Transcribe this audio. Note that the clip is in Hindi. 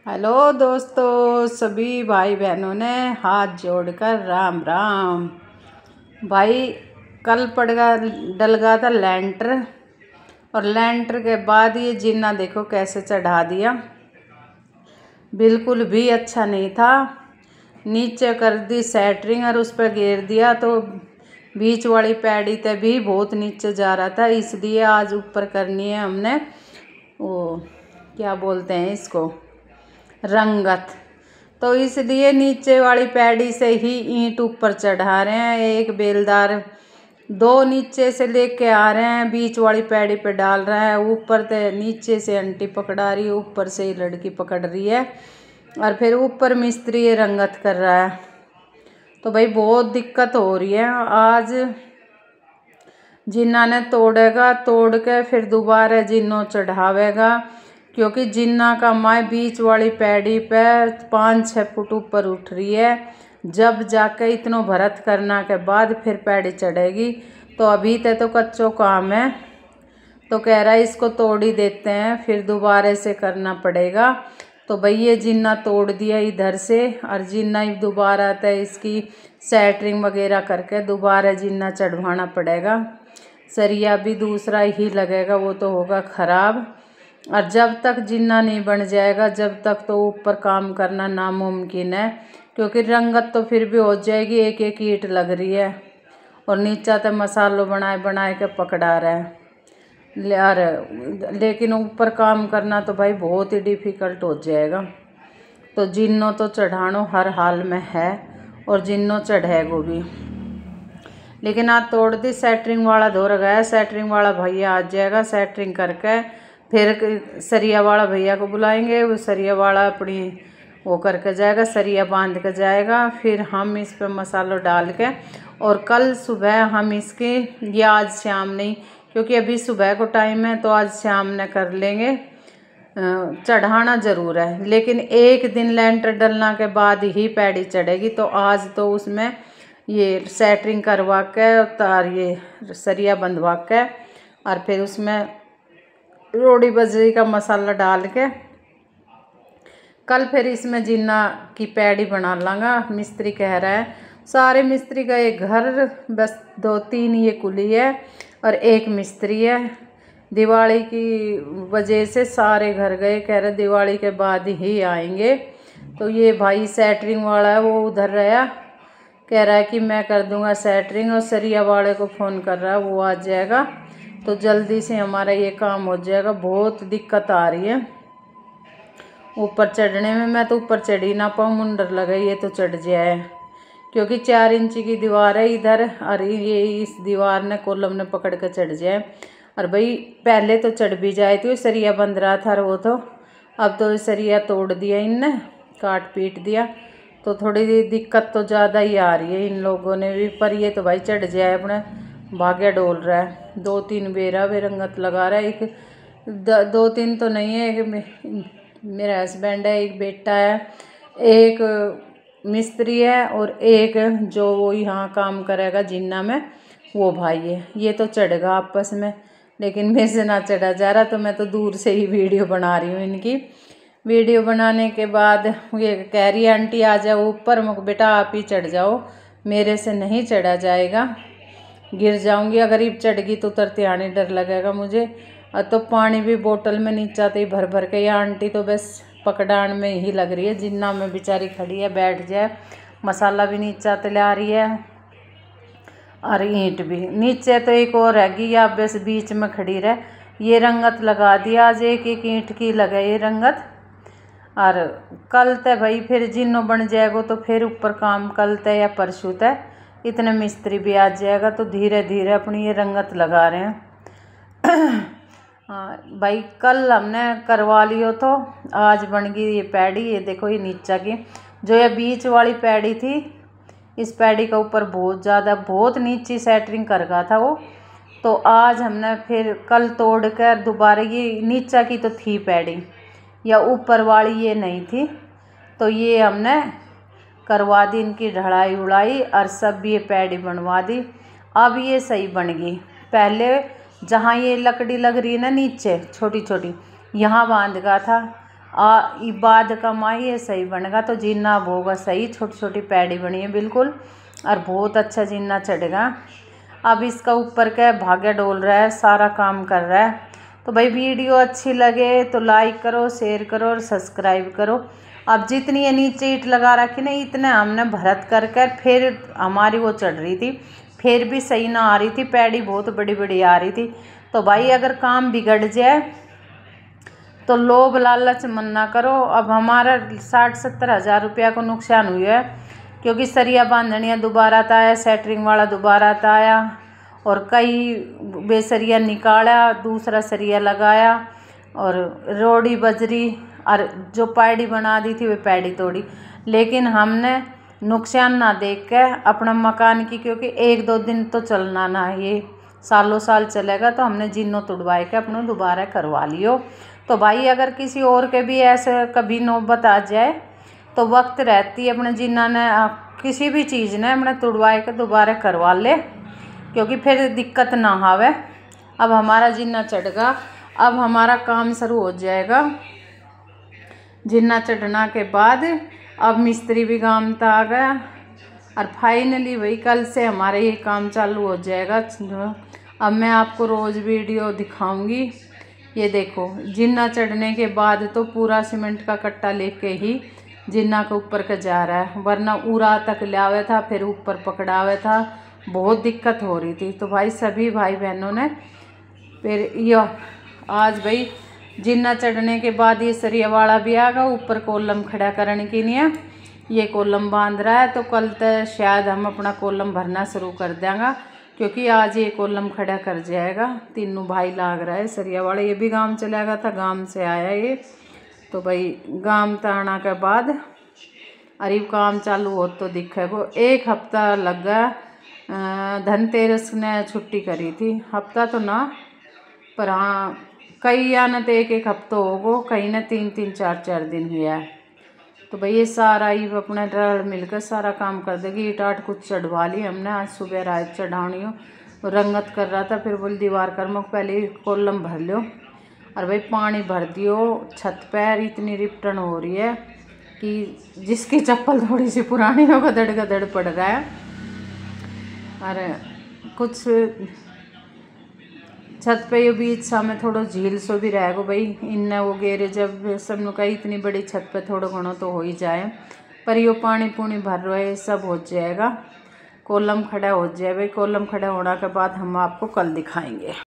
हेलो दोस्तों, सभी भाई बहनों ने हाथ जोड़कर राम राम। भाई कल डल गया था लेंटर, और लेंटर के बाद ये जिन्ना देखो कैसे चढ़ा दिया। बिल्कुल भी अच्छा नहीं था। नीचे कर दी सेटरिंग और उस पर घेर दिया तो बीच वाली पैड़ी ते भी बहुत नीचे जा रहा था, इसलिए आज ऊपर करनी है हमने वो क्या बोलते हैं इसको, रंगत। तो इसलिए नीचे वाली पैड़ी से ही ईंट ऊपर चढ़ा रहे हैं। एक बेलदार दो नीचे से लेके आ रहे हैं, बीच वाली पैड़ी पे डाल रहा है। ऊपर से नीचे से आंटी पकड़ा रही है, ऊपर से ही लड़की पकड़ रही है, और फिर ऊपर मिस्त्री ये रंगत कर रहा है। तो भाई बहुत दिक्कत हो रही है। आज जिन्ना ने तोड़ेगा, तोड़ के फिर दोबारा जिन्नो चढ़ावेगा, क्योंकि जिन्ना का माय बीच वाली पैड़ी पे 5-6 फुट ऊपर उठ रही है। जब जाके इतनो भरत करना के बाद फिर पैड़ी चढ़ेगी। तो अभी तो कच्चो काम है, तो कह रहा है इसको तोड़ ही देते हैं, फिर दोबारा से करना पड़ेगा। तो भाई ये जिन्ना तोड़ दिया इधर से, और जिन्ना दोबारा तो इसकी सेटरिंग वगैरह करके दोबारा जिन्ना चढ़वाना पड़ेगा। सरिया भी दूसरा ही लगेगा, वो तो होगा ख़राब। और जब तक जिन्ना नहीं बन जाएगा, जब तक तो ऊपर काम करना नामुमकिन है, क्योंकि रंगत तो फिर भी हो जाएगी, एक एक ईंट लग रही है और नीचा तो मसालों बनाए के पकड़ा रहा है। लेकिन ऊपर काम करना तो भाई बहुत ही डिफ़िकल्ट हो जाएगा। तो जिन्नो तो चढ़ानो हर हाल में है, और जिन्नो चढ़ेगो भी। लेकिन आज तोड़ दी, सेटरिंग वाला धो गया। सेटरिंग वाला भैया आ जाएगा, सेटरिंग करके फिर सरिया वाला भैया को बुलाएंगे। वो सरिया वाला अपनी वो करके जाएगा, सरिया बांध के जाएगा। फिर हम इस पर मसाला डाल के, और कल सुबह हम इसकी, या आज शाम नहीं, क्योंकि अभी सुबह को टाइम है, तो आज शाम ने कर लेंगे। चढ़ाना ज़रूर है, लेकिन एक दिन लेंटर डलना के बाद ही पैड़ी चढ़ेगी। तो आज तो उसमें ये सेटरिंग करवा के और ये सरिया बंधवा के, और फिर उसमें रोड़ी बजरी का मसाला डाल के कल फिर इसमें जिन्ना की पैड़ी बना लांगा। मिस्त्री कह रहा है, सारे मिस्त्री का एक घर, बस 2-3 ये कुली है और एक मिस्त्री है। दिवाली की वजह से सारे घर गए, कह रहे दिवाली के बाद ही आएंगे। तो ये भाई सेटरिंग वाला है, वो उधर रहा, कह रहा है कि मैं कर दूंगा सेटरिंग, और सरिया वाले को फ़ोन कर रहा है, वो आ जाएगा तो जल्दी से हमारा ये काम हो जाएगा। बहुत दिक्कत आ रही है ऊपर चढ़ने में। मैं तो ऊपर चढ़ ही ना पाऊँ, मुंडर लगे ये तो चढ़ जाए, क्योंकि 4 इंच की दीवार है इधर, और ये इस दीवार ने कॉलम ने पकड़ के चढ़ जाए। और भाई पहले तो चढ़ भी जाए, तो सरिया बंध रहा था वो तो, अब तो सरिया तोड़ दिया इनने, काट पीट दिया। तो थोड़ी दिक्कत तो ज़्यादा ही आ रही है इन लोगों ने भी। पर ये तो भाई चढ़ जाए, अपने भाग्य डोल रहा है। 2-3 बेरा वे रंगत लगा रहा है। एक 2-3 तो नहीं है, एक मेरा हस्बैंड है, एक बेटा है, एक मिस्त्री है, और एक जो वो यहाँ काम करेगा जिन्ना में, वो भाई है। ये तो चढ़ेगा आपस में, लेकिन मेरे से ना चढ़ा जा रहा, तो मैं तो दूर से ही वीडियो बना रही हूँ इनकी। वीडियो बनाने के बाद ये कह रही है, आंटी आ जाओ ऊपर। मुझे बेटा आप ही चढ़ जाओ, मेरे से नहीं चढ़ा जाएगा, गिर जाऊंगी। अगर ये चढ़ गई तो उतरते आने डर लगेगा मुझे। और तो पानी भी बोतल में नीचा तो भर भर के, या आंटी तो बस पकड़ान में ही लग रही है। जिन्ना में बेचारी खड़ी है, बैठ जाए। मसाला भी नीचा तला रही है, और ईंट भी नीचे। तो एक और रहेगी, या बस बीच में खड़ी रहे। ये रंगत लगा दिया आज, एक एक ईंट की लगे ये रंगत। और कल तक भाई फिर जिन्नो बन जाएगा, तो फिर ऊपर काम कल तक या परसों तक इतने मिस्त्री भी आ जाएगा। तो धीरे धीरे अपनी ये रंगत लगा रहे हैं। हाँ भाई, कल हमने करवा लियो, तो आज बन गई ये पैड़ी। ये देखो, ये नीचा की जो ये बीच वाली पैड़ी थी, इस पैड़ी का ऊपर बहुत नीची सेटरिंग कर गया था वो। तो आज हमने फिर कल तोड़ कर दोबारा, ये नीचा की तो थी पैड़ी, या ऊपर वाली ये नहीं थी, तो ये हमने करवा दी इनकी ढलाई उड़ाई, और सब ये पैड़ी बनवा दी। अब ये सही बन गई। पहले जहाँ ये लकड़ी लग रही है ना नीचे छोटी छोटी, यहाँ बांध गया था, बाद कमाई है सही बनेगा तो जिन्ना अब होगा सही। छोटी छोटी पैड़ी बनी है बिल्कुल और बहुत अच्छा जिन्ना चढ़ेगा। अब इसका ऊपर क्या भाग्य डोल रहा है, सारा काम कर रहा है। तो भाई वीडियो अच्छी लगे तो लाइक करो, शेयर करो और सब्सक्राइब करो। अब जितनी ये नीचे ईंट लगा रखी ना, इतने हमने भरत कर फिर हमारी वो चढ़ रही थी, फिर भी सही ना आ रही थी, पैड़ी बहुत बड़ी बड़ी आ रही थी। तो भाई अगर काम बिगड़ जाए तो लोभ लालच मन ना करो। अब हमारा 60-70 हज़ार रुपया को नुकसान हुआ है, क्योंकि सरिया बांधनिया दोबारा था आया, सेटरिंग वाला दोबारा था आया और कई बेसरिया निकाला, दूसरा सरिया लगाया और रोड़ी बजरी और जो पैड़ी बना दी थी वे पैड़ी तोड़ी। लेकिन हमने नुकसान ना देख के अपना मकान की, क्योंकि 1-2 दिन तो चलना ना, ये सालों साल चलेगा, तो हमने जिन्नों तुड़वाए के अपनों दोबारा करवा लियो। तो भाई अगर किसी और के भी ऐसे कभी नौबत आ जाए तो वक्त रहती है अपने जिन्ना ने किसी भी चीज़ ने अपने तुड़वाए के दोबारा करवा ले, क्योंकि फिर दिक्कत ना आवे। अब हमारा जिन्ना चढ़ेगा, अब हमारा काम शुरू हो जाएगा। जिन्ना चढ़ना के बाद अब मिस्त्री भी काम तक आ गया और फाइनली वही कल से हमारा ये काम चालू हो जाएगा। अब मैं आपको रोज़ वीडियो दिखाऊंगी। ये देखो जिन्ना चढ़ने के बाद तो पूरा सीमेंट का कट्टा लेके ही जिन्ना के ऊपर का जा रहा है, वरना उरा तक लावे था, फिर ऊपर पकड़ावे था, बहुत दिक्कत हो रही थी। तो भाई सभी भाई बहनों ने फिर ये आज भाई जिन्ना चढ़ने के बाद ये सरिया वाला भी आ गया, ऊपर कॉलम खड़ा करने के लिए ये कॉलम बांध रहा है। तो कल तक शायद हम अपना कॉलम भरना शुरू कर देंगे, क्योंकि आज ये कॉलम खड़ा कर जाएगा। तीनों भाई लाग रहा है सरिया वाला, ये भी गांव चला गया था, गांव से आया ये। तो भाई गांव ताना के बाद अरे काम चालू हो तो दिखे वो 1 हफ्ता लग गया। धनतेरस ने छुट्टी करी थी, हफ्ता तो ना पर हाँ कई या न तो 1-1 हफ्तों होगो, कहीं न 3-3 4-4 दिन हुआ है। तो भाई ये सारा ही अपने रल मिलकर सारा काम कर देगी। ईट आट कुछ चढ़वा ली हमने, आज सुबह रात चढ़ानी हो, रंगत कर रहा था, फिर बोल दीवार कर मुख पहले कॉलम भर लो। और भाई पानी भर दियो छत पर, इतनी रिपटन हो रही है कि जिसकी चप्पल थोड़ी सी पुरानी हो गदड़ पड़ रहा है। अरे कुछ छत पे ये बीच सा में थोड़ा झील सो भी रहेगा भाई, इन्ने वो गेरे जब सब कहीं इतनी बड़ी छत पे थोड़ा घणो तो हो ही जाए, पर यो पानी पूनी भर रहे सब हो जाएगा, कॉलम खड़ा हो जाए भाई। कॉलम खड़ा होने के बाद हम आपको कल दिखाएंगे।